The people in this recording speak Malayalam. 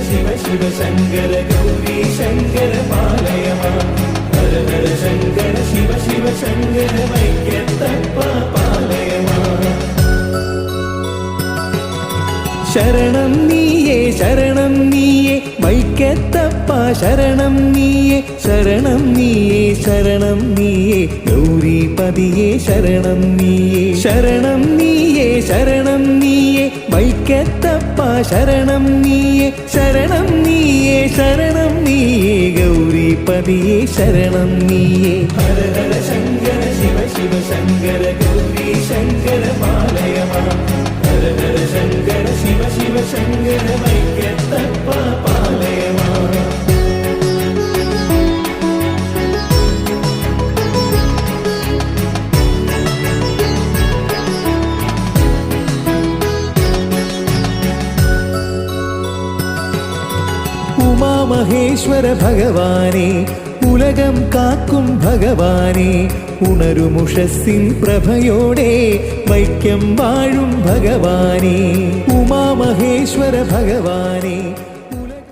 ശിവ ശിവ ശങ്കര ഗൗരി ശങ്കര പാലയ മാം ഹര ഹര ശങ്കര ശിവ ശിവ ശങ്കര വൈക്കത്തപ്പ പാലയ മാം ശരണം നീയേ വൈക്കത്തപ്പ ശരണം നീയേ ഗൗരീപതിയേ ശരണം നീയേ വൈക്കത്തപ്പ ശരണം നീയേ ഗൗരീപതിയേ ശരണം നീയേ ഹര ഹര ശങ്കര ശിവ ശിവ ശങ്കര ഗൗരി ശങ്കര പാലയ മാം ഹര ഹര ശങ്കര ശിവ ശിവ ശങ്കര വൈക്കത്തപ്പ പാലയ മാം ഉമാമഹേശ്വര ഭഗവാനേ ഉലകം കാക്കും ഭഗവാനേ ഉണരുമുഷസ്സിൻ പ്രഭയോടെ വൈക്കം വാഴും ഭഗവാനേ ഉമാമഹേശ്വര ഭഗവാനേ